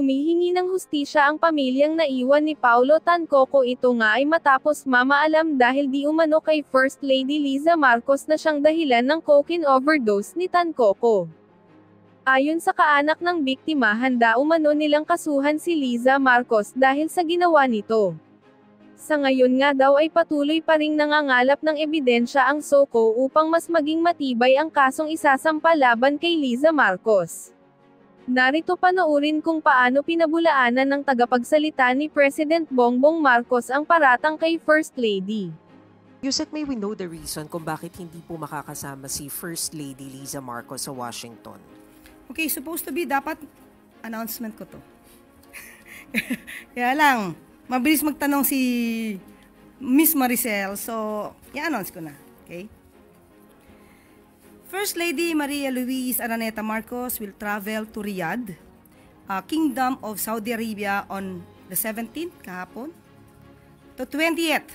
Humihingi ng hustisya ang pamilyang naiwan ni Paulo Tan Coco. Ito nga ay matapos mamaalam dahil di umano kay First Lady Liza Marcos na siyang dahilan ng cocaine overdose ni Tan Coco. Ayon sa kaanak ng biktima, handa umano nilang kasuhan si Liza Marcos dahil sa ginawa nito. Sa ngayon nga daw ay patuloy pa ring nangangalap ng ebidensya ang SOCO upang mas maging matibay ang kasong isasampa laban kay Liza Marcos. Narito panoorin kung paano pinabulaanan ng tagapagsalita ni President Bongbong Marcos ang paratang kay First Lady. Yusek, may we know the reason kung bakit hindi po makakasama si First Lady Liza Marcos sa Washington? Okay, supposed to be dapat announcement ko to. Kaya lang, mabilis magtanong si Miss Maricel, so i-announce ko na. Okay? First Lady Maria Luisa Araneta Marcos will travel to Riyadh, Kingdom of Saudi Arabia on the 17th, kahapon, to 20th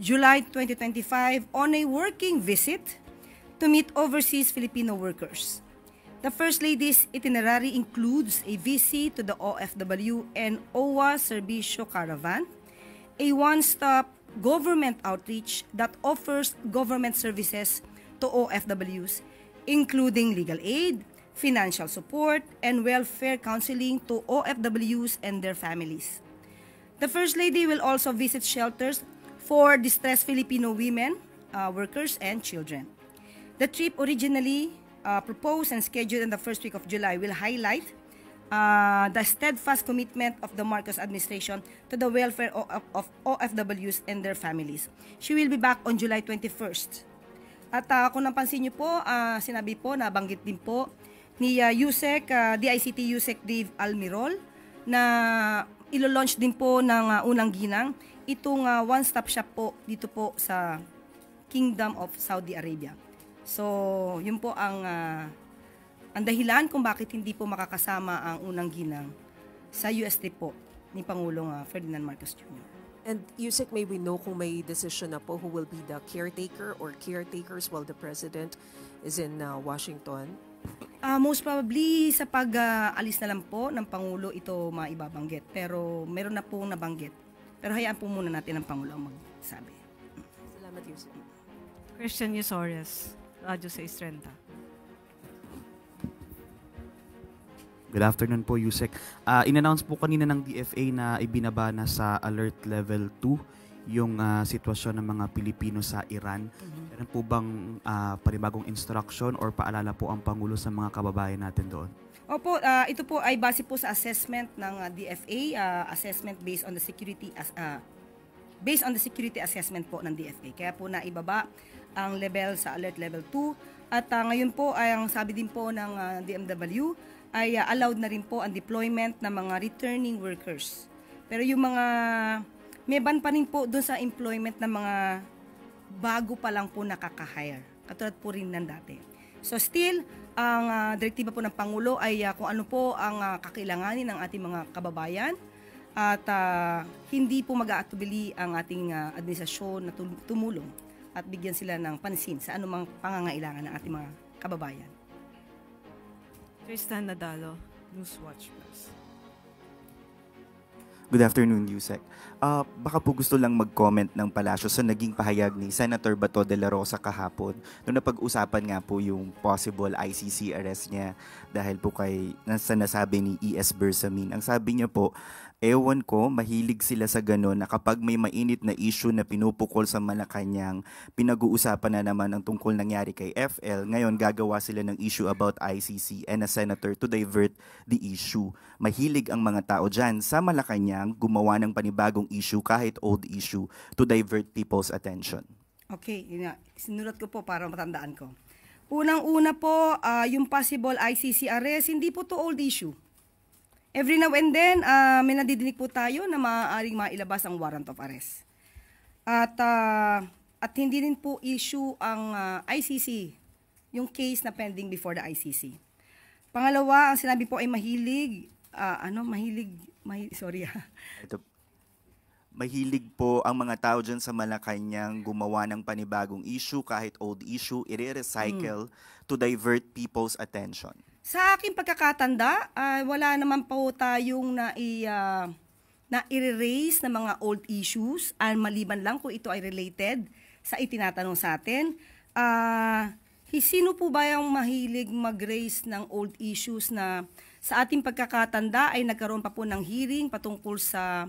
July 2025 on a working visit to meet overseas Filipino workers. The First Lady's itinerary includes a visit to the OFW and OWA Servicio Caravan, a one-stop government outreach that offers government services to OFWs, including legal aid, financial support, and welfare counseling to OFWs and their families. The First Lady will also visit shelters for distressed Filipino women, workers, and children. The trip, originally proposed and scheduled in the first week of July, will highlight the steadfast commitment of the Marcos administration to the welfare of OFWs and their families. She will be back on July 21st. At kung napansin niyo po, sinabi po, nabanggit din po ni Yusek, DICT Yusek Dave Almirol, na ilo-launch din po ng unang ginang itong one-stop shop po dito po sa Kingdom of Saudi Arabia. So, yun po ang dahilan kung bakit hindi po makakasama ang unang ginang sa UST po ni Pangulong Ferdinand Marcos Jr. And Yusek, may we know kung may decision na po who will be the caretaker or caretakers while the President is in Washington? Most probably sa pag-alis na lang po ng Pangulo ito maibabanggit. Pero meron na pong nabanggit. Pero hayaan po muna natin ang Pangulo ang magsabi. Salamat, Yusek. Christian Yusores, Radyo 630. Good afternoon po, Yusek. In-announce po kanina ng DFA na ibinaba na sa Alert Level 2 yung sitwasyon ng mga Pilipino sa Iran. Meron po bang panibagong instruction or paalala po ang Pangulo sa mga kababayan natin doon? Opo, ito po ay base po sa assessment ng DFA, assessment based on the security assessment po ng DFA. Kaya po naibaba ang level sa Alert Level 2 at ngayon po ay ang sabi din po ng DMW ay allowed na rin po ang deployment ng mga returning workers. Pero yung mga may ban pa rin po doon sa employment ng mga bago pa lang po nakaka-hire. Katulad po rin ng dati. So still, ang direktiba po ng Pangulo ay kung ano po ang kakailanganin ng ating mga kababayan at hindi po mag-aatubili ang ating administrasyon na tumulong at bigyan sila ng pansin sa anumang pangangailangan ng ating mga kababayan. Tristan Nadalo, Newswatch Plus. Good afternoon, Yusek. Baka po gusto lang mag-comment ng palasyo sa naging pahayag ni Senator Bato de la Rosa kahapon nung napag-usapan nga po yung possible ICC arrest niya dahil po kay nasabi ni E.S. Bersamin. Ang sabi niya po, ewan ko, mahilig sila sa gano'n na kapag may mainit na issue na pinupukol sa Malacanang, pinag-uusapan na naman ang tungkol nangyari kay FL. Ngayon, gagawa sila ng issue about ICC and a senator to divert the issue. Mahilig ang mga tao dyan sa Malacanang gumawa ng panibagong issue kahit old issue to divert people's attention. Okay, yun nga. Sinulat ko po para matandaan ko. Unang-una po, yung possible ICC arrest, hindi po to old issue. Every now and then, may nadidinig po tayo na maaaring mailabas ang warrant of arrest. At hindi rin po issue ang ICC, yung case na pending before the ICC. Pangalawa, ang sinabi po ay mahilig Mahilig po ang mga tao dyan sa Malacanang gumawa ng panibagong issue kahit old issue, i-recycle to divert people's attention. Sa aking pagkakatanda, wala naman po tayong na-erase na mga old issues, maliban lang kung ito ay related sa itinatanong sa atin. Sino po ba yung mahilig mag-raise ng old issues na sa ating pagkakatanda ay nagkaroon pa po ng hearing patungkol sa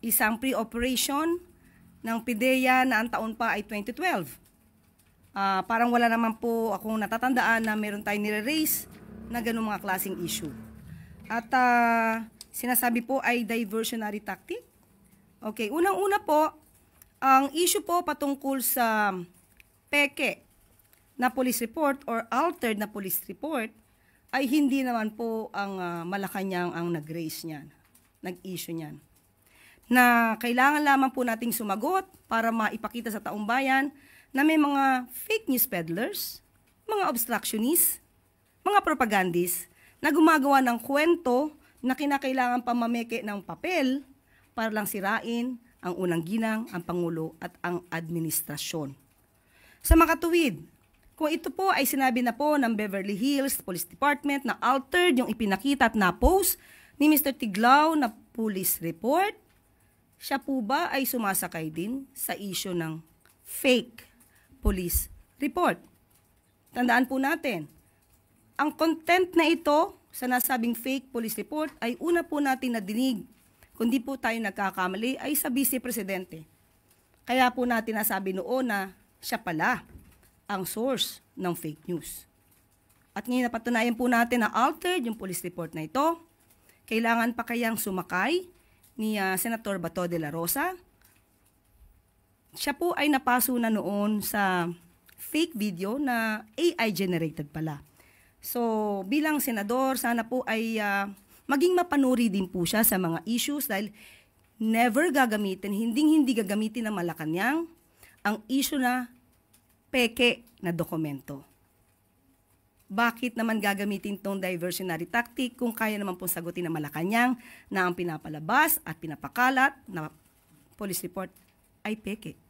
isang pre-operation ng PIDEA na ang taon pa ay 2012. Parang wala naman po akong natatandaan na meron tayong nire-raise na ganung mga klaseng issue. At sinasabi po ay diversionary tactic. Okay, unang-una po, ang issue po patungkol sa peke na police report or altered na police report ay hindi naman po ang Malacanang ang nag-raise niyan, nag-issue niyan. Na kailangan lamang po nating sumagot para maipakita sa taong bayan na may mga fake news peddlers, mga obstructionists, mga propagandists na gumagawa ng kwento na kinakailangan pa mameke ng papel para lang sirain ang unang ginang, ang Pangulo at ang administrasyon. Sa makatuwid, kung ito po ay sinabi na po ng Beverly Hills Police Department na altered yung ipinakita at na-post ni Mr. Tiglao na police report, siya po ba ay sumasakay din sa issue ng fake police report? Tandaan po natin, ang content na ito sa nasabing fake police report ay una po natin nadinig, kundi po tayo nagkakamali ay sa Vice Presidente. Kaya po natin nasabi noon na siya pala ang source ng fake news. At ngayon napatunayan po natin na altered yung police report na ito. Kailangan pa kayang sumakay ni Senator Bato de la Rosa? Siya po ay napaso na noon sa fake video na AI generated pala. So bilang senador, sana po ay maging mapanuri din po siya sa mga issues dahil never gagamitin, hindi gagamitin ng Malacanang ang issue na peke na dokumento. Bakit naman gagamitin itong diversionary tactic kung kaya naman pong sagutin ng Malacanang na ang pinapalabas at pinapakalat na police report ay peke?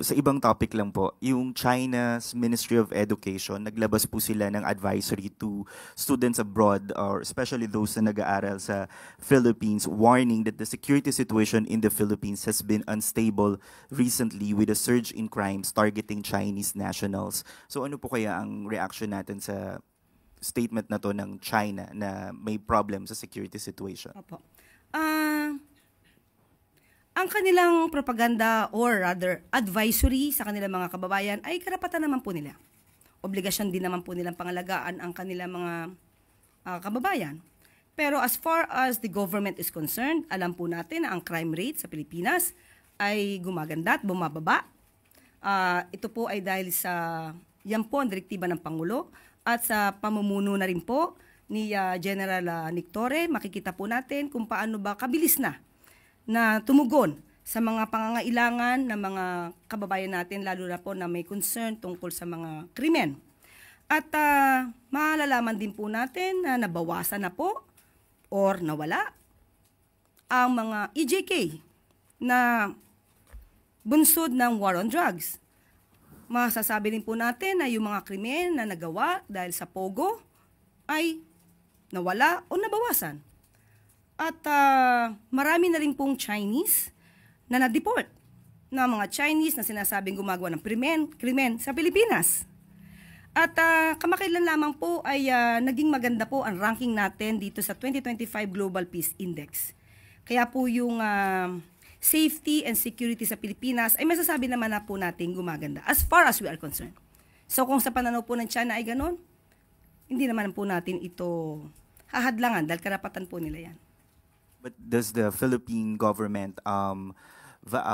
Sa ibang topic lang po, yung China's Ministry of Education, naglabas po sila ng advisory to students abroad or especially those na nag-aaral sa Philippines, warning that the security situation in the Philippines has been unstable recently with a surge in crimes targeting Chinese nationals. So ano po kaya ang reaction natin sa statement na to ng China na may problem sa security situation? Opo. Ang kanilang propaganda or rather advisory sa kanilang mga kababayan ay karapatan naman po nila. Obligasyon din naman po nilang pangalagaan ang kanilang mga kababayan. Pero as far as the government is concerned, alam po natin na ang crime rate sa Pilipinas ay gumaganda at bumababa. Ito po ay dahil sa yan po ang direktiba ng Pangulo at sa pamumuno na rin po ni General Nick Torre. Makikita po natin kung paano ba kabilis na tumugon sa mga pangangailangan ng mga kababayan natin, lalo na po na may concern tungkol sa mga krimen. At malalaman din po natin na nabawasan na po or nawala ang mga EJK na bunsod ng war on drugs. Masasabi rin po natin na yung mga krimen na nagawa dahil sa Pogo ay nawala o nabawasan. At marami na rin pong Chinese na na-deport na mga Chinese na sinasabing gumagawa ng krimen sa Pilipinas. At kamakailan lamang po ay naging maganda po ang ranking natin dito sa 2025 Global Peace Index. Kaya po yung safety and security sa Pilipinas ay masasabi naman na po natin gumaganda as far as we are concerned. So kung sa pananaw po ng China ay ganon, hindi naman po natin ito hahadlangan dahil karapatan po nila yan. But does the Philippine government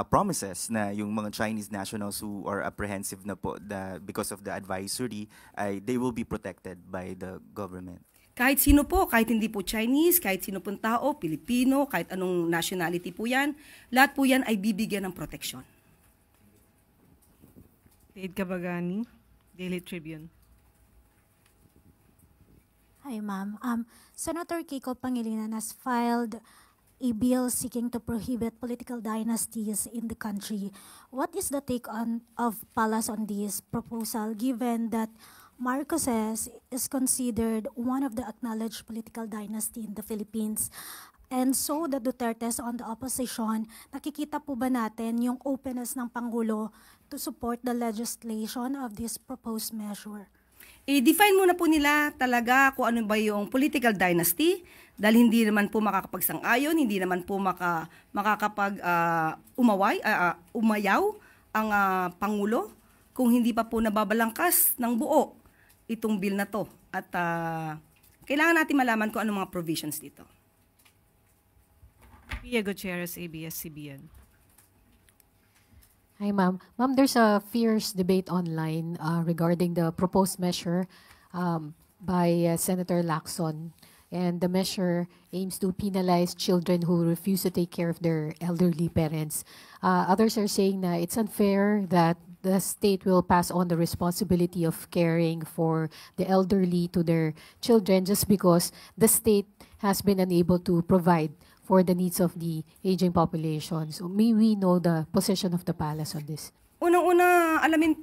promises na yung mga Chinese nationals who are apprehensive na po because of the advisory, they will be protected by the government? Kahit sino po, kahit hindi po Chinese, kahit sino pong tao, Pilipino, kahit anong nationality po yan, lahat po yan ay bibigyan ng proteksyon. Ed Cabagani, Daily Tribune. Hi, ma'am. Senator Kiko Pangilinan has filed a bill seeking to prohibit political dynasties in the country. What is the take of Palas on this proposal, given that Marcoses is considered one of the acknowledged political dynasty in the Philippines? And so the Dutertes on the opposition, nakikita po ba natin yung openness ng Pangulo to support the legislation of this proposed measure? I-define muna po nila talaga kung ano ba yung political dynasty, dahil hindi naman po makakapagsang-ayon, hindi naman po umayaw ang Pangulo kung hindi pa po nababalangkas ng buo itong bill na to. At kailangan natin malaman kung ano mga provisions dito. Pia Gutierrez, ABS-CBN. Hi, ma'am. Ma'am, there's a fierce debate online regarding the proposed measure by Senator Lacson. And the measure aims to penalize children who refuse to take care of their elderly parents. Others are saying that it's unfair that the state will pass on the responsibility of caring for the elderly to their children just because the state has been unable to provide for the needs of the aging population. So may we know the position of the palace on this? Unang-una, alamin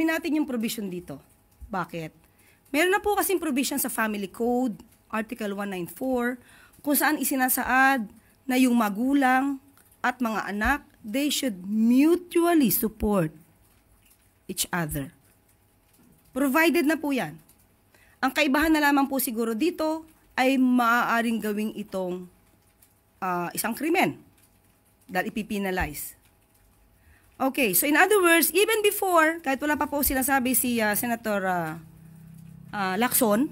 natin yung provision dito. Bakit? Meron na po kasing provision sa Family Code, Article 194, kung saan isinasaad na yung magulang at mga anak, they should mutually support each other. Provided na po yan. Ang kaibahan na lamang po siguro dito ay maaaring gawing itong isang krimen dahil ipipinalize. Okay, so in other words, even before, kahit wala pa po sinasabi si Senator Lacson,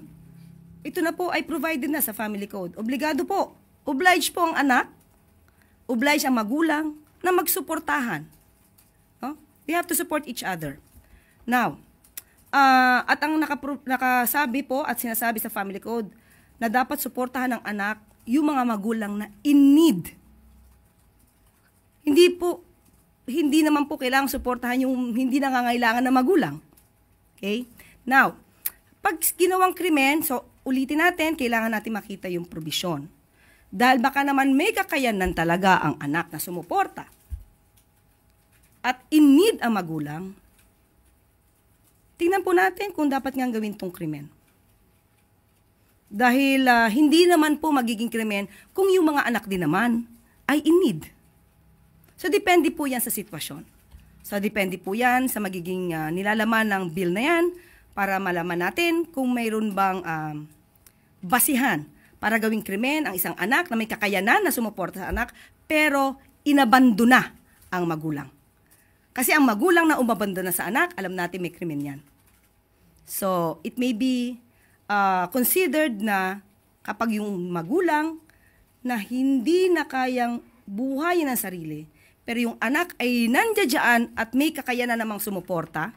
ito na po ay provided na sa Family Code. Obligado po, oblige po ang anak, oblige ang magulang na magsuportahan. No? We have to support each other. Now, at ang nakasabi po at sinasabi sa Family Code, na dapat suportahan ng anak yung mga magulang na in need. Hindi naman po kailangang suportahan yung hindi nangangailangan na magulang. Okay? Now, pag ginawang krimen, so ulitin natin, kailangan natin makita yung provision. Dahil baka naman may kakayanan talaga ang anak na sumuporta. At in need ang magulang, tingnan po natin kung dapat nga gawin tong krimen. Dahil hindi naman po magiging krimen kung yung mga anak din naman ay in need. So, depende po yan sa sitwasyon. So, depende po yan sa magiging nilalaman ng bill na yan para malaman natin kung mayroon bang basihan para gawing krimen ang isang anak na may kakayanan na sumuporta sa anak pero inabandona ang magulang. Kasi ang magulang na umabandona sa anak, alam natin may krimen yan. So, it may be considered na kapag yung magulang na hindi na kayang buhayin ang sarili, pero yung anak ay nandiyan at may kakayanan namang sumuporta,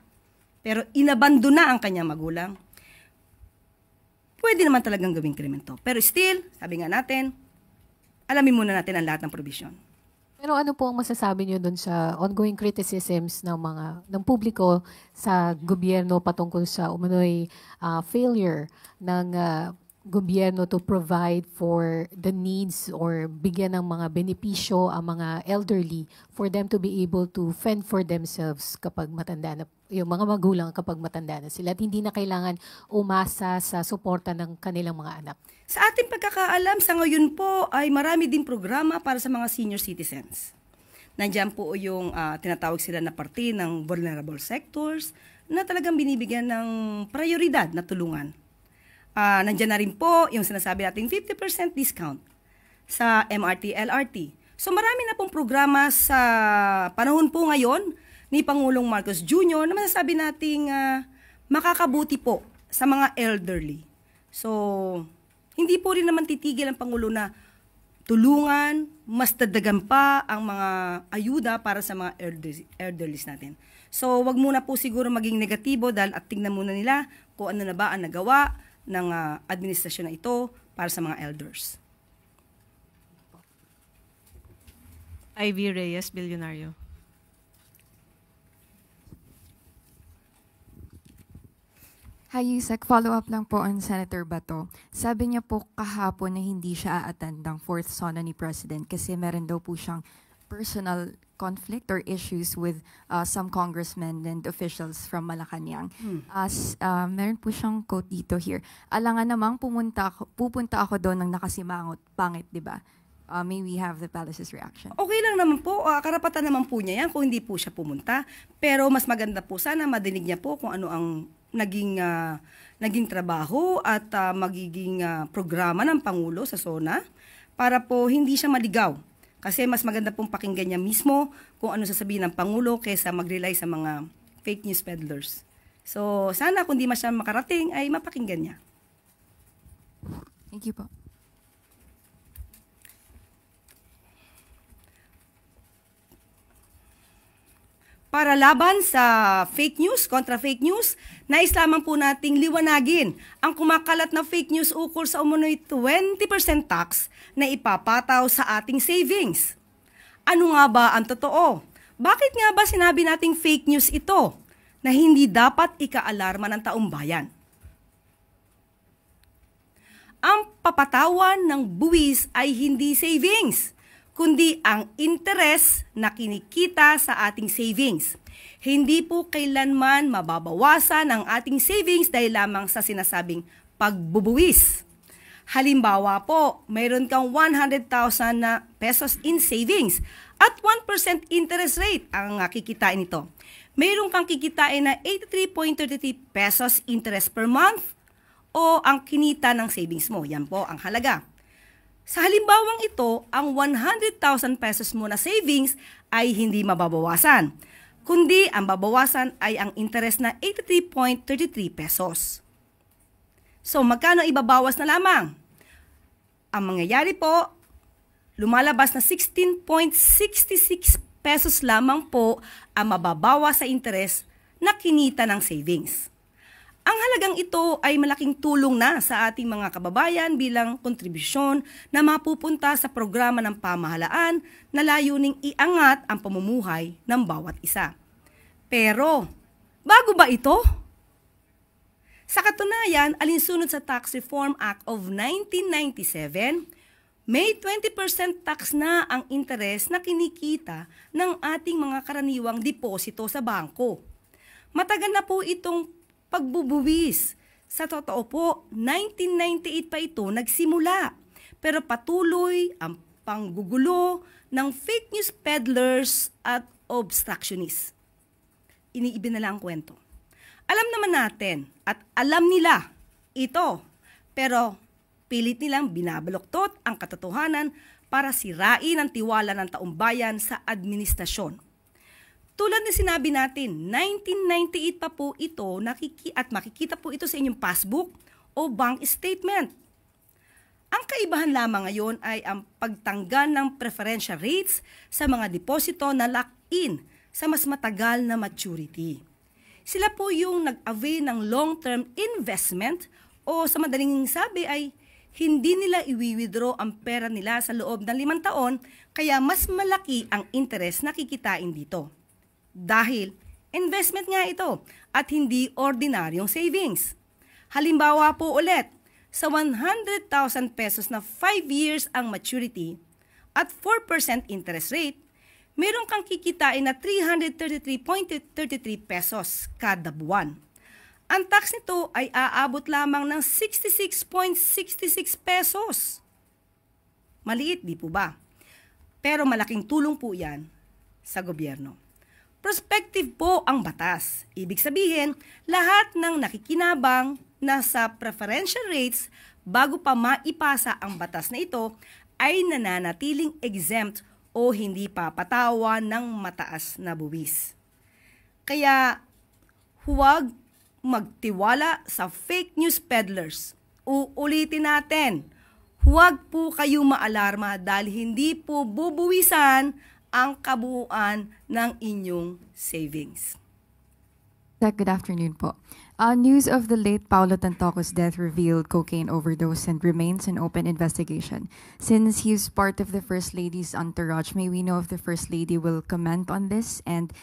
pero inabandona ang kanyang magulang, pwede naman talagang gawing krimen to. Pero still, sabi nga natin, alamin muna natin ang lahat ng provision. Pero ano po ang masasabi niyo doon sa ongoing criticisms ng publiko sa gobyerno patungkol sa umano'y failure ng gobyerno to provide for the needs or bigyan ng mga benepisyo ang mga elderly for them to be able to fend for themselves kapag matanda na, yung mga magulang kapag matanda na sila at hindi na kailangan umasa sa suporta ng kanilang mga anak? Sa ating pagkakaalam, sa ngayon po ay marami din programa para sa mga senior citizens. Nandiyan po yung tinatawag sila na parte ng vulnerable sectors na talagang binibigyan ng prioridad na tulungan. Nandiyan na rin po yung sinasabi nating 50% discount sa MRT, LRT. So marami na pong programa sa panahon po ngayon ni Pangulong Marcos Jr. na masasabi nating makakabuti po sa mga elderly. So, hindi po rin naman titigil ang Pangulo na tulungan, mas dadagan pa ang mga ayuda para sa mga elderlies natin. So, wag muna po siguro maging negatibo dahil at tingnan muna nila kung ano na ba ang nagawa ng administrasyon na ito para sa mga elders. Ivy Reyes, Bilyonaryo. Hi, Yusek. Follow-up lang po on Senator Bato. Sabi niya po kahapon na hindi siya a-attend ng fourth SONA ni President kasi meron daw po siyang personal conflict or issues with some congressmen and officials from Malacanang. Meron po siyang quote dito here. Alangan namang pupunta ako doon ng nakasimangot, pangit, di ba? May we have the palace's reaction. Okay lang naman po, karapatan naman po niya yan kung hindi po siya pumunta. Pero mas maganda po sana madinig niya po kung ano ang naging trabaho at magiging programa ng Pangulo sa SONA para po hindi siya maligaw. Kasi mas maganda pong pakinggan niya mismo kung ano sasabihin ng Pangulo kaysa mag-rely sa mga fake news peddlers. So sana kung di siya makarating ay mapakinggan niya. Thank you po. Para laban sa fake news, kontra fake news, nais lamang po nating liwanagin ang kumakalat na fake news ukol sa umunoy 20% tax na ipapataw sa ating savings. Ano nga ba ang totoo? Bakit nga ba sinabi nating fake news ito na hindi dapat ikaalarma ng taong bayan? Ang papatawan ng buwis ay hindi savings, kundi ang interes na kinikita sa ating savings. Hindi po kailanman mababawasan ang ating savings dahil lamang sa sinasabing pagbubuwis. Halimbawa po, mayroon kang 100,000 na pesos in savings at 1% interest rate ang kikitain nito. Mayroon kang kikitain na 83.33 pesos interest per month o ang kinita ng savings mo. Yan po ang halaga. Sa halimbawang ito, ang 100,000 pesos mo na savings ay hindi mababawasan, kundi ang babawasan ay ang interest na 83.33 pesos. So, magkano ibabawas na lamang? Ang mangyayari po, lumalabas na 16.66 pesos lamang po ang mababawas sa interest na kinita ng savings. Ang halagang ito ay malaking tulong na sa ating mga kababayan bilang kontribusyon na mapupunta sa programa ng pamahalaan na layuning iangat ang pamumuhay ng bawat isa. Pero, bago ba ito? Sa katunayan, alinsunod sa Tax Reform Act of 1997, may 20% tax na ang interes na kinikita ng ating mga karaniwang deposito sa bangko. Matagal na po itong pagbubuwis. Sa totoo po, 1998 pa ito nagsimula. Pero patuloy ang panggugulo ng fake news peddlers at obstructionists. Iniiba na lang ang kwento. Alam naman natin at alam nila ito, pero pilit nilang binabaluktot ang katotohanan para sirain ang tiwala ng taong bayan sa administrasyon. Tulad na sinabi natin, 1998 pa po ito at makikita po ito sa inyong passbook o bank statement. Ang kaibahan lamang ngayon ay ang pagtanggal ng preferential rates sa mga deposito na lock-in sa mas matagal na maturity. Sila po yung nag-avail ng long-term investment o sa madaling sabi ay hindi nila i-withdraw ang pera nila sa loob ng 5 taon kaya mas malaki ang interest na kikitain dito. Dahil investment nga ito at hindi ordinaryong savings. Halimbawa po ulit, sa 100,000 pesos na 5 years ang maturity at 4% interest rate, meron kang kikitain na 333.33 pesos kada buwan. Ang tax nito ay aabot lamang ng 66.66 pesos. Maliit, di po ba? Pero malaking tulong po yan sa gobyerno. Prospective po ang batas. Ibig sabihin, lahat ng nakikinabang na sa preferential rates bago pa maipasa ang batas na ito ay nananatiling exempt o hindi papatawa ng mataas na buwis. Kaya huwag magtiwala sa fake news peddlers. Uulitin natin, huwag po kayo maalarma dahil hindi po bubuwisan ang kabuuan ng inyong savings. Good afternoon po. News of the late Paulo Tantoco's death revealed cocaine overdose and remains an open investigation. Since he's part of the First Lady's entourage, may we know if the First Lady will comment on this? And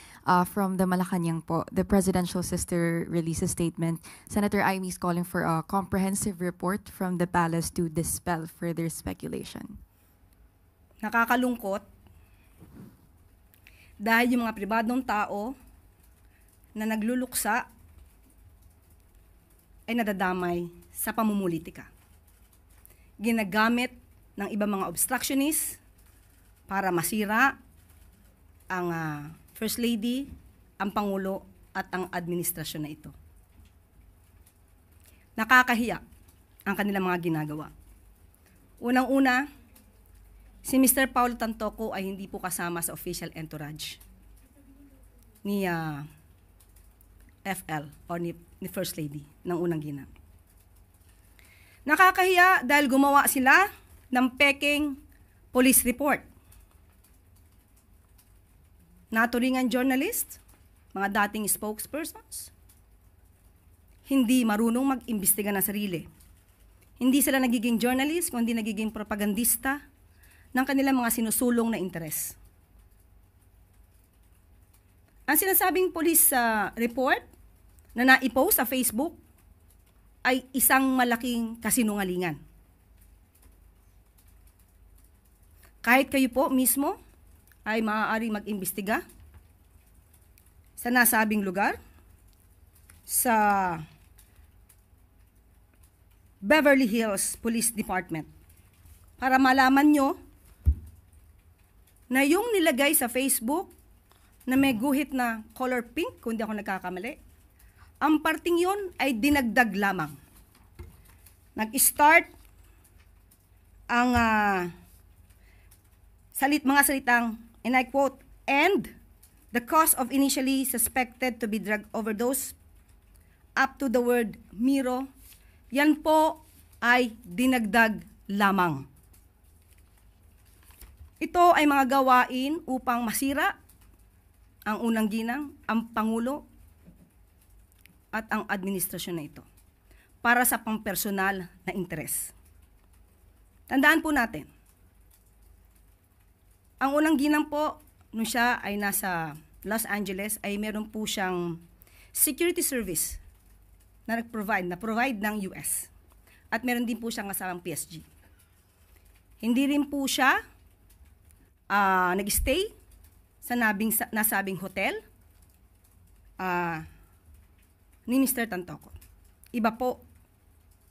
from the Malacanang po, the presidential sister released a statement. Senator Amy is calling for a comprehensive report from the palace to dispel further speculation. Nakakalungkot dahil yung mga pribadong tao na nagluluksa ay nadadamay sa pamumulitika. Ginagamit ng ibang mga obstructionists para masira ang First Lady, ang Pangulo at ang administrasyon na ito. Nakakahiya ang kanilang mga ginagawa. Unang-una, si Mr. Paulo Tantoco ay hindi po kasama sa official entourage ni FL o ni First Lady ng unang ginang. Nakakahiya dahil gumawa sila ng peking police report. Naturingan journalist, mga dating spokespersons, hindi marunong mag-imbestiga ng sarili. Hindi sila nagiging journalist, kundi nagiging propagandista ng kanilang mga sinusulong na interes. Ang sinasabing police report na naipost sa Facebook ay isang malaking kasinungalingan. Kahit kayo po mismo ay maaaring mag-imbestiga sa nasabing lugar, sa Beverly Hills Police Department, para malaman nyo na yung nilagay sa Facebook na may guhit na color pink, kung di ako nagkakamali, ang parting yun ay dinagdag lamang. Nag-start ang mga salitang, and I quote, "and the cause of initially suspected to be drug overdose," up to the word Miro, yan po ay dinagdag lamang. Ito ay mga gawain upang masira ang unang ginang, ang Pangulo, at ang administrasyon na ito para sa pampersonal na interes. Tandaan po natin, ang unang ginang po, nung siya ay nasa Los Angeles, ay meron po siyang security service na provide ng US. At meron din po siyang kasamang PSG. Hindi rin po siya nag-stay sa nasabing hotel ni Mr. Tantoco. Iba po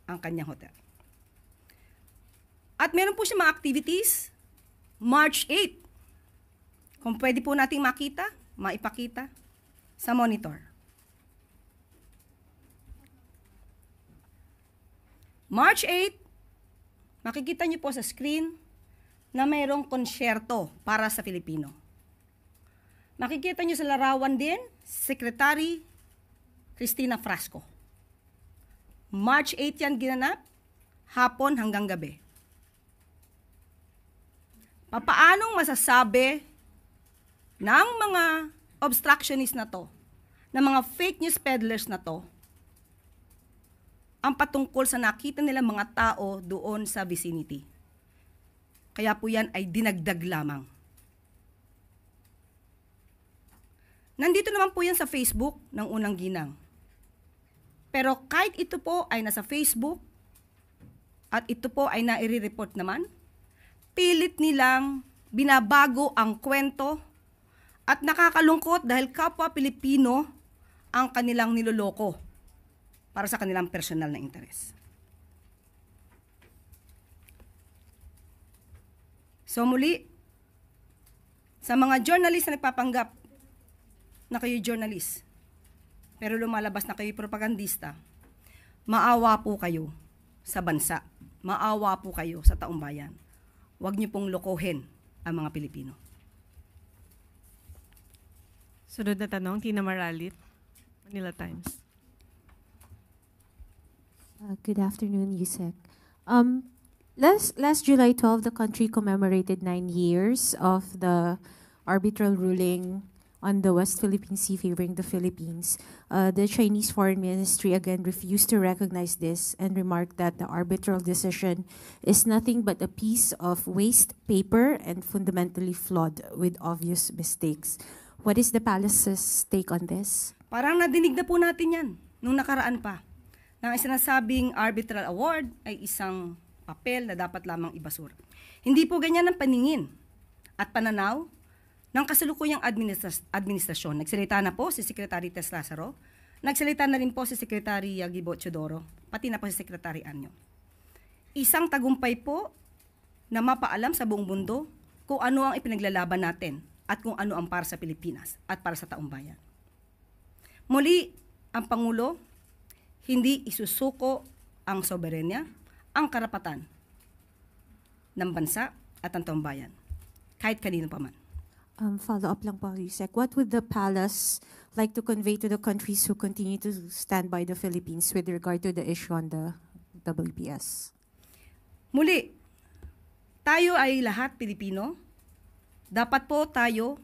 ang kanyang hotel. At meron po siya mga activities, March 8. Kung pwede po nating maipakita sa monitor. March 8, makikita niyo po sa screen na mayroong konsyerto para sa Filipino. Makikita niyo sa larawan din, Secretary Cristina Frasco. March 8 yan ginanap, hapon hanggang gabi. Papaanong masasabi ng mga obstructionist na to, ng mga fake news peddlers na to, ang patungkol sa nakita nila mga tao doon sa vicinity? Kaya po yan ay dinagdag lamang. Nandito naman po yan sa Facebook ng unang ginang. Pero kahit ito po ay nasa Facebook at ito po ay naire-report naman, pilit nilang binabago ang kwento at nakakalungkot dahil kapwa Pilipino ang kanilang niloloko para sa kanilang personal na interes. So muli, sa mga journalist na nagpapanggap na kayo journalist, pero lumalabas na kayo propagandista, maawa po kayo sa bansa. Maawa po kayo sa taong bayan. Huwag niyo pong lokohin ang mga Pilipino. Sunod na tanong, Tina Maralit, Manila Times. Good afternoon, Yusek. Last July 12, the country commemorated 9 years of the arbitral ruling on the West Philippine Sea favoring the Philippines, the Chinese Foreign Ministry again refused to recognize this and remarked that the arbitral decision is nothing but a piece of waste paper and fundamentally flawed with obvious mistakes. What is the palace's take on this? Parang nadinig na po natin yan nung nakaraan pa. Na ang sinasabing arbitral award ay isang papel na dapat lamang ibasura. Hindi po ganyan ang paningin at pananaw ng kasalukuyang administrasyon. Nagsalita na po si Secretary Tess Lazaro, nagsalita na rin po si Secretary Gibo Teodoro, pati na po si Secretary Anyo. Isang tagumpay po na mapaalam sa buong mundo kung ano ang ipinaglalaban natin at kung ano ang para sa Pilipinas at para sa taong bayan. Muli, ang Pangulo, hindi isusuko ang soberenya, ang karapatan ng bansa at ang taong bayan, kahit kanino pa man. Follow-up lang po, Yusek. What would the palace like to convey to the countries who continue to stand by the Philippines with regard to the issue on the WPS? Muli, tayo ay lahat Pilipino. Dapat po tayo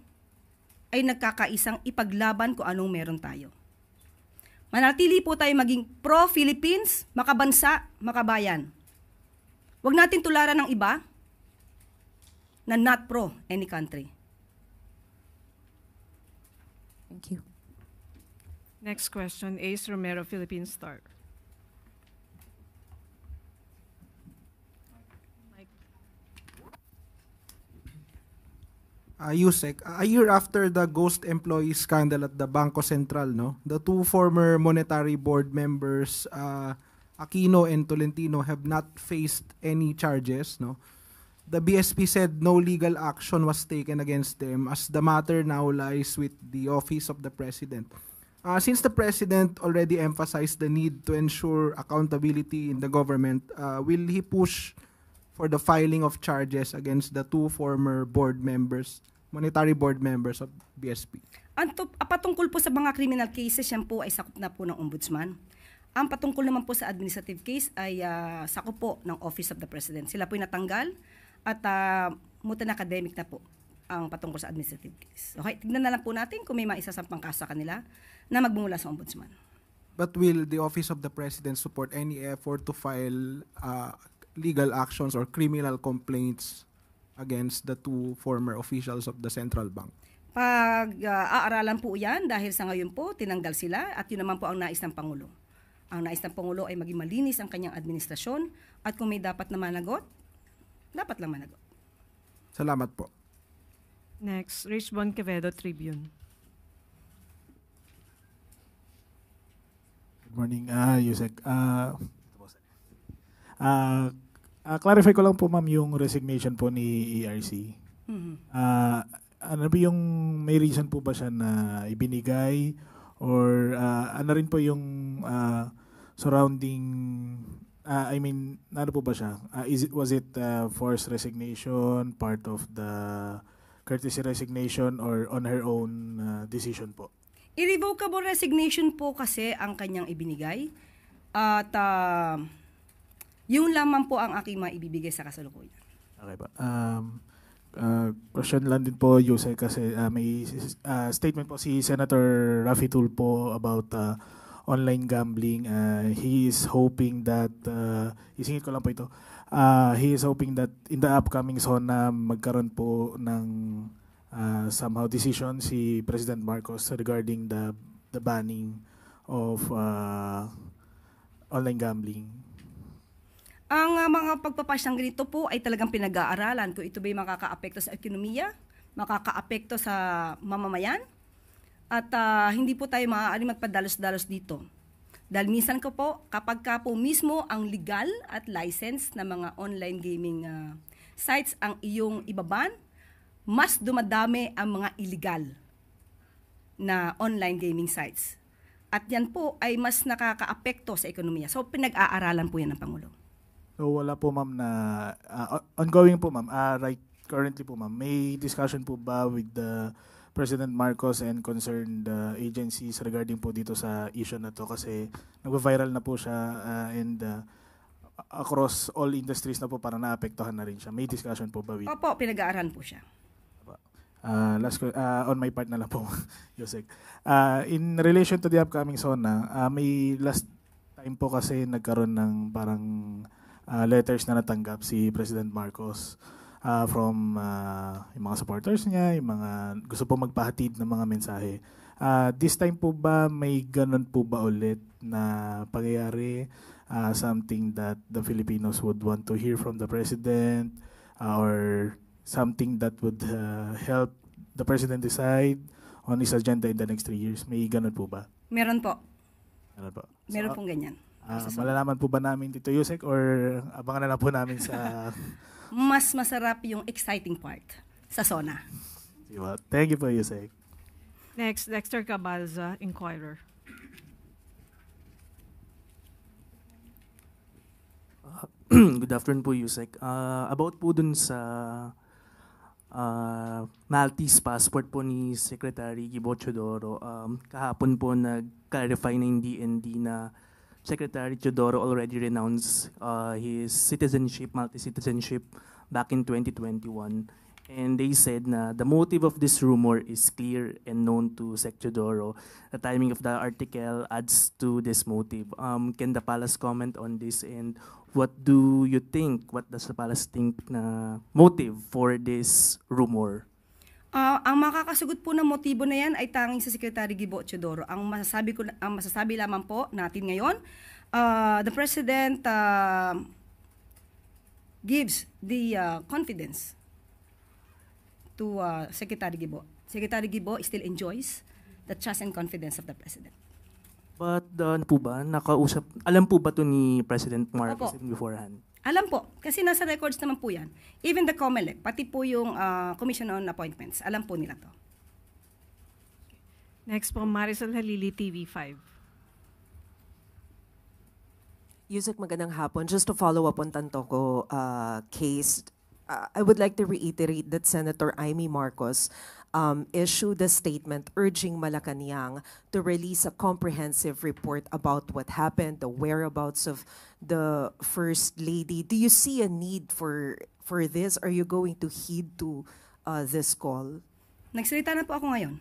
ay nagkakaisang ipaglaban kung anong meron tayo. Manatili po tayo maging pro-Philippines, makabansa, makabayan. Huwag natin tularan ng iba na not pro any country. Thank you. Next question, Ace Romero, Philippine Star. Yusek, a year after the ghost employee scandal at the Bangko Sentral, no, the two former monetary board members, Aquino and Tolentino, have not faced any charges. No, the BSP said no legal action was taken against them as the matter now lies with the Office of the President. Since the President already emphasized the need to ensure accountability in the government, will he push for the filing of charges against the two former board members, monetary board members of BSP? Patungkol po sa mga criminal cases, yan po ay sakop na po ng Ombudsman. Ang patungkol naman po sa administrative case ay sakop po ng Office of the President. Sila po ay natanggal at mutan academic na po ang patungkol sa administrative case. Okay, tignan na lang po natin kung may maisasampang kaso sa kanila na magmumula sa Ombudsman. But will the Office of the President support any effort to file legal actions or criminal complaints against the two former officials of the Central Bank? Aaralan po yan dahil sa ngayon po tinanggal sila at yun naman po ang nais ng Pangulo. Ang nais ng Pangulo ay maging malinis ang kanyang administrasyon at kung may dapat na managot, dapat lang managot. Salamat po. Next, Rich Bon Quevedo, Tribune. Good morning, Yusek. Clarify ko lang po, ma'am, yung resignation po ni ERC. Mm-hmm. Ano ba yung, may reason po ba siya na ibinigay? Or ano rin po yung surrounding, ano po ba siya? Was it forced resignation, part of the courtesy resignation, or on her own decision po? Irrevocable resignation po kasi ang kanyang ibinigay. At yun lamang po ang aking maibibigay sa kasalukuyan. Okay pa. Question lang din po, Yusek, kasi may statement po si Senator Raffy Tulfo about online gambling. He is hoping that, isingit ko lang po ito, he is hoping that in the upcoming SONA magkaroon po ng somehow decision si President Marcos regarding the banning of online gambling. Ang mga pagpapasyang ganito po ay talagang pinag-aaralan kung ito ba'y makakaapekto sa ekonomiya, makakaapekto sa mamamayan, at hindi po tayo maaaring magpadalos-dalos dito. Dahil minsan ko po, kapag ka po mismo ang legal at license na mga online gaming sites ang iyong ibaban, mas dumadami ang mga illegal na online gaming sites. At yan po ay mas nakakaapekto sa ekonomiya. So pinag-aaralan po yan ng Pangulo. So wala po, ma'am, na ongoing po, ma'am, right currently po, ma'am, may discussion po ba with the President Marcos and concerned agencies regarding po dito sa issue na to, kasi nag-viral na po siya and across all industries na po, para naapektuhan na rin siya. May discussion po ba with? Opo, pinag-aaralan po siya. On my part na lang po, Yusek. In relation to the upcoming SONA, may last time po kasi nagkaroon ng parang letters na natanggap si President Marcos from yung mga supporters niya, yung mga gusto po magpahatid ng mga mensahe. This time po ba may ganun po ba ulit na pangyayari? Something that the Filipinos would want to hear from the President or something that would help the President decide on his agenda in the next 3 years? May ganun po ba? Meron po. Meron po. Meron pong ganyan. Malalaman po ba namin dito, Yusek, or abangan na lang po namin sa... Mas masarap yung exciting part sa SONA. Diba? Thank you po, Yusek. Next, Dexter Cabalza, Inquirer. Good afternoon po, Yusek. About po dun sa Maltese passport po ni Secretary Gibo Teodoro, kahapon po nag-clarify na yung DND na Secretary Teodoro already renounced his citizenship, Maltese citizenship, back in 2021. And they said na the motive of this rumor is clear and known to Sec Teodoro. The timing of the article adds to this motive. Can the palace comment on this, and what do you think? What does the palace think na motive for this rumor? Ang makakasagot po ng motibo na yan ay tanging sa Secretary Gibo Teodoro. Ang masasabi lamang po natin ngayon, the President gives the confidence to Secretary Gibo. Secretary Gibo still enjoys the trust and confidence of the President. But ano po ba, alam po ba to ni President Marcos Opo. beforehand? Alam po, kasi nasa records naman po yan. Even the COMELEC, pati po yung Commission on Appointments, alam po nila to. Next po, Marisol Halili, TV5. Yusek, magandang hapon. Just to follow up on Tantoco case, I would like to reiterate that Senator Amy Marcos issued a statement urging Malacanang to release a comprehensive report about what happened, the whereabouts of the First Lady. Do you see a need for this? Are you going to heed to this call? Nagsalita na po ako ngayon.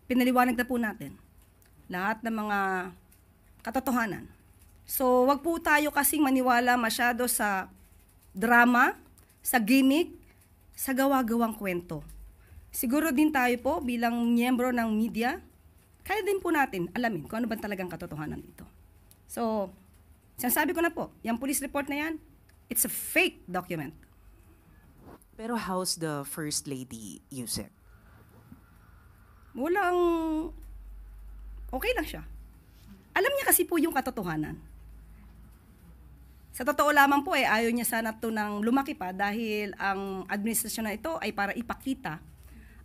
Pinaliwanag na po natin lahat ng mga katotohanan. So, wag po tayo kasing maniwala masyado sa drama, sa gimmick, sa gawa-gawang kwento. Siguro din tayo po bilang miyembro ng media, kaya din po natin alamin kung ano ba talagang katotohanan dito. So, sinasabi ko na po, yung police report na yan, it's a fake document. Pero how's the First Lady, Yusek? Walang, okay lang siya. Alam niya kasi po yung katotohanan. Sa totoo lamang po ayaw niya sana ito nang lumaki pa dahil ang administrasyon na ito ay para ipakita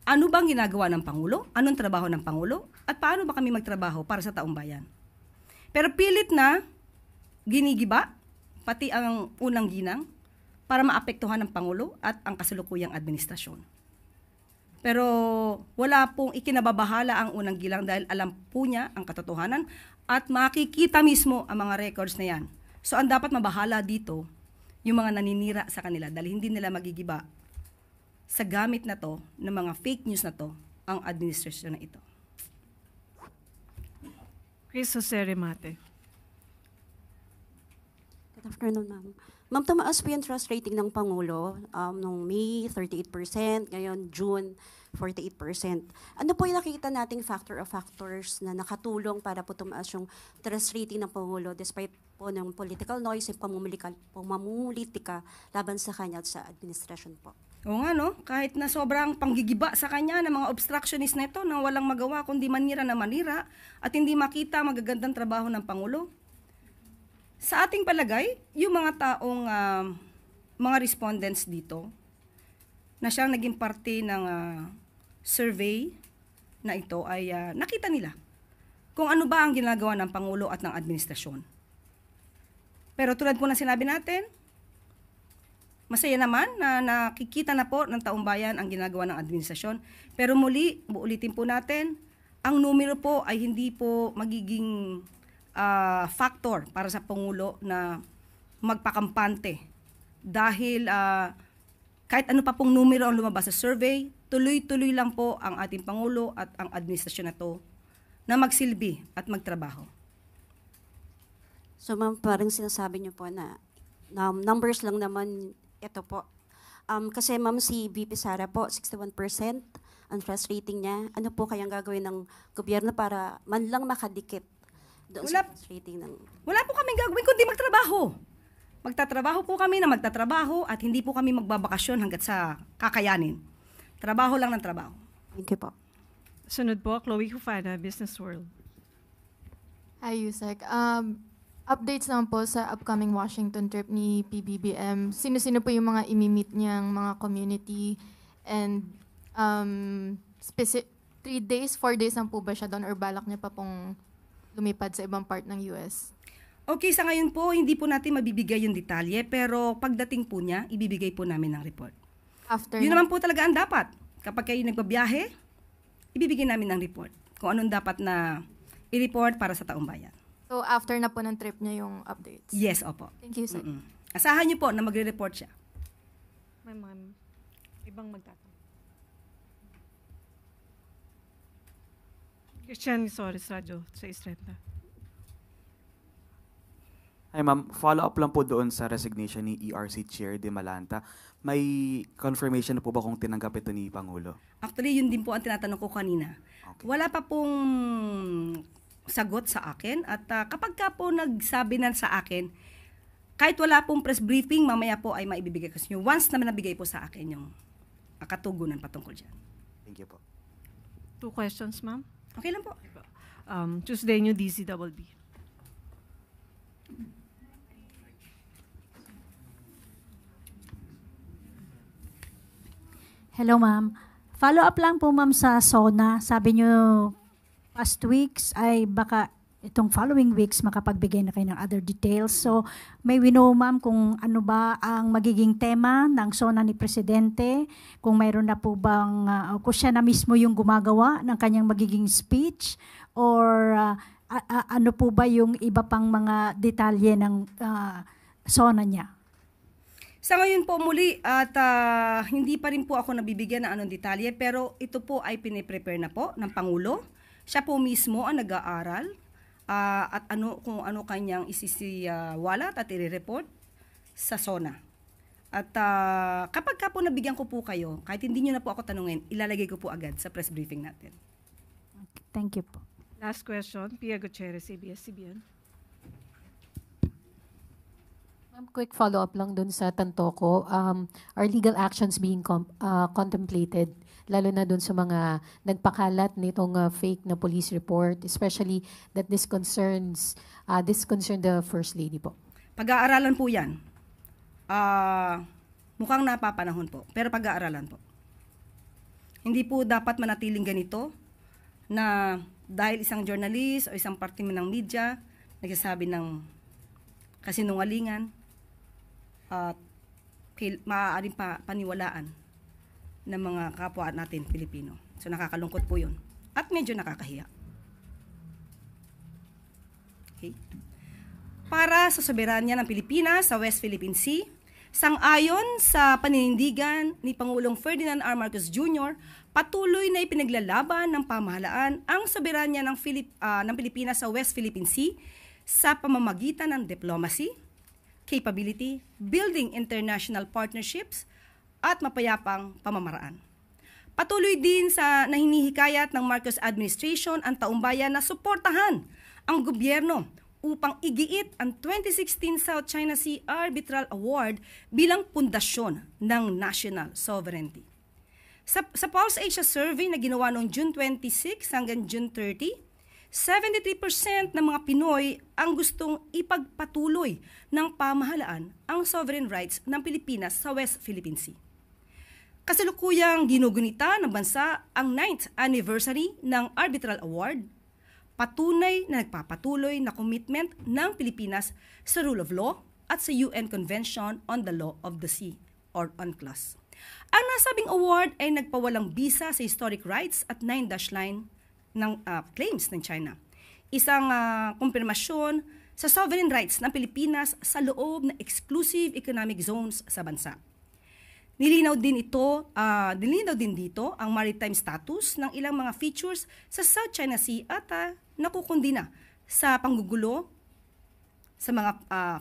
ano bang ginagawa ng Pangulo, anong trabaho ng Pangulo, at paano ba kami magtrabaho para sa taong bayan. Pero pilit na ginigiba, pati ang unang ginang, para maapektuhan ng Pangulo at ang kasalukuyang administrasyon. Pero wala pong ikinababahala ang unang gilang dahil alam po niya ang katotohanan at makikita mismo ang mga records na yan. So ang dapat mabahala dito, yung mga naninira sa kanila dahil hindi nila magigiba sa gamit na to, ng mga fake news na to, ang administrasyon na ito. Chris Jose Remate. Good afternoon, ma'am. Ma'am, tumaas po yung trust rating ng Pangulo noong May 38%, ngayon June 48%. Ano po yung nakikita nating factors na nakatulong para po tumaas yung trust rating ng Pangulo despite po ng political noise at pamumulitika laban sa kanya at sa administration po? Oo nga, no? Kahit na sobrang panggigiba sa kanya ng mga obstructionist na ito na walang magawa kundi manira na manira at hindi makita magagandang trabaho ng Pangulo. Sa ating palagay, yung mga taong, mga respondents dito, na siyang naging parte ng survey na ito ay nakita nila kung ano ba ang ginagawa ng Pangulo at ng administrasyon. Pero tulad po na sinabi natin, masaya naman na nakikita na po ng taong bayan ang ginagawa ng administrasyon. Pero muli, uulitin po natin, ang numero po ay hindi po magiging factor para sa Pangulo na magpakampante. Dahil kahit ano pa pong numero ang lumabas sa survey, tuloy-tuloy lang po ang ating Pangulo at ang administrasyon na to na magsilbi at magtrabaho. So ma'am, parang sinasabi niyo po na numbers lang naman ito po. Kasi ma'am, si VP Sara po, 61% ang trust rating niya. Ano po kayang gagawin ng gobyerno para man lang makadikit doon sa trust rating ng... Wala po kaming gagawin kundi magtrabaho. Magtatrabaho po kami na magtatrabaho at hindi po kami magbabakasyon hanggat sa kakayanin. Trabaho lang ng trabaho. Thank you po. Sunod po, Chloe Hufana, Business World. Hi, Yusek. Updates naman po sa upcoming Washington trip ni PBBM. Sino-sino po yung mga imi-meet niyang mga community and 3 days, 4 days lang po ba siya doon or balak niya pa pong lumipad sa ibang part ng US? Okay, sa ngayon po, hindi po natin mabibigay yung detalye, pero pagdating po niya, ibibigay po namin ng report. Yun naman po talaga ang dapat. Kapag kayo nagbabiyahe, ibibigay namin ng report kung anong dapat na i-report para sa taong bayan. So, after na po ng trip niya yung updates? Yes, opo. Thank you, sir. Asahan niyo po na magre-report siya. May mga ibang magtatanong. Christian Soares, Radyo, sa Istreta. Hi ma'am, follow up lang po doon sa resignation ni ERC Chair De Malanta. May confirmation na po ba kung tinanggap ito ni Pangulo? Actually, yun din po ang tinatanong ko kanina. Okay. Wala pa pong sagot sa akin at kapag ka po nagsabi na sa akin, kahit wala pong press briefing, mamaya po ay maibibigay ko sa inyo. Once naman nabigay po sa akin yung katugunan patungkol dyan. Thank you po. 2 questions, ma'am. Okay lang po. Tuesday, New DCWB. Hello, ma'am. Follow up lang po, ma'am, sa SONA. Sabi nyo, past weeks ay baka itong following weeks makapagbigay na kayo ng other details. So, may we know, ma'am, kung ano ba ang magiging tema ng SONA ni Presidente, kung mayroon na po bang, kung siya na mismo yung gumagawa ng kanyang magiging speech, or ano po ba yung iba pang mga detalye ng SONA niya? Sa ngayon po muli at hindi pa rin po ako nabibigyan ng anong detalye, pero ito po ay piniprepare na po ng Pangulo. Siya po mismo ang nag-aaral at kung ano kanyang isisiwalat at i-report sa SONA. At kapag ka po nabigyan ko po kayo, kahit hindi nyo na po ako tanungin, ilalagay ko po agad sa press briefing natin. Okay, thank you po. Last question, Pia Gutierrez, ABS-CBN. Quick follow-up lang dun sa Tantoco. Are legal actions being contemplated, lalo na dun sa mga nagpakalat nitong fake na police report, especially that this concern the First Lady po? Pag-aaralan po yan. Mukhang napapanahon po, pero pag-aaralan po. Hindi po dapat manatiling ganito na dahil isang journalist o isang parte ng media nagsasabi ng kasinungalingan, at maaaring paniwalaan ng mga kapwa natin Pilipino. So nakakalungkot po yun. At medyo nakakahiya. Okay. Para sa soberanya ng Pilipinas sa West Philippine Sea, sang-ayon sa paninindigan ni Pangulong Ferdinand R. Marcos Jr., patuloy na ipinaglalaban ng pamahalaan ang soberanya ng Pilipinas sa West Philippine Sea sa pamamagitan ng diplomacy, capability, building international partnerships, at mapayapang pamamaraan. Patuloy din sa nahinihikayat ng Marcos administration ang taumbayan na suportahan ang gobyerno upang igiit ang 2016 South China Sea Arbitral Award bilang pundasyon ng national sovereignty. Sa Pulse Asia Survey na ginawa noong June 26 hanggang June 30, 73% ng mga Pinoy ang gustong ipagpatuloy ng pamahalaan ang sovereign rights ng Pilipinas sa West Philippine Sea. Kasalukuyang ginugunita ng bansa ang 9th anniversary ng Arbitral Award, patunay na nagpapatuloy na commitment ng Pilipinas sa rule of law at sa UN Convention on the Law of the Sea or UNCLOS. Ang nasabing award ay nagpawalang bisa sa historic rights at 9-dash line ng claims ng China. Isang kumpirmasyon sa sovereign rights ng Pilipinas sa loob ng exclusive economic zones sa bansa. Nilinaw din dito ang maritime status ng ilang mga features sa South China Sea at nakukundina sa panggugulo sa mga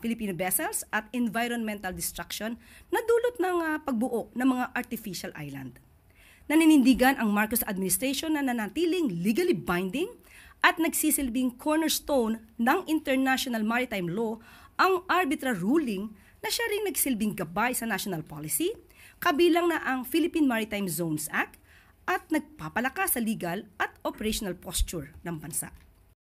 Filipino vessels at environmental destruction na dulot ng pagbuo ng mga artificial island. Naninindigan ang Marcos administration na nanatiling legally binding at nagsisilbing cornerstone ng international maritime law ang arbitral ruling na siya ring nagsilbing gabay sa national policy, kabilang na ang Philippine Maritime Zones Act at nagpapalakas sa legal at operational posture ng bansa.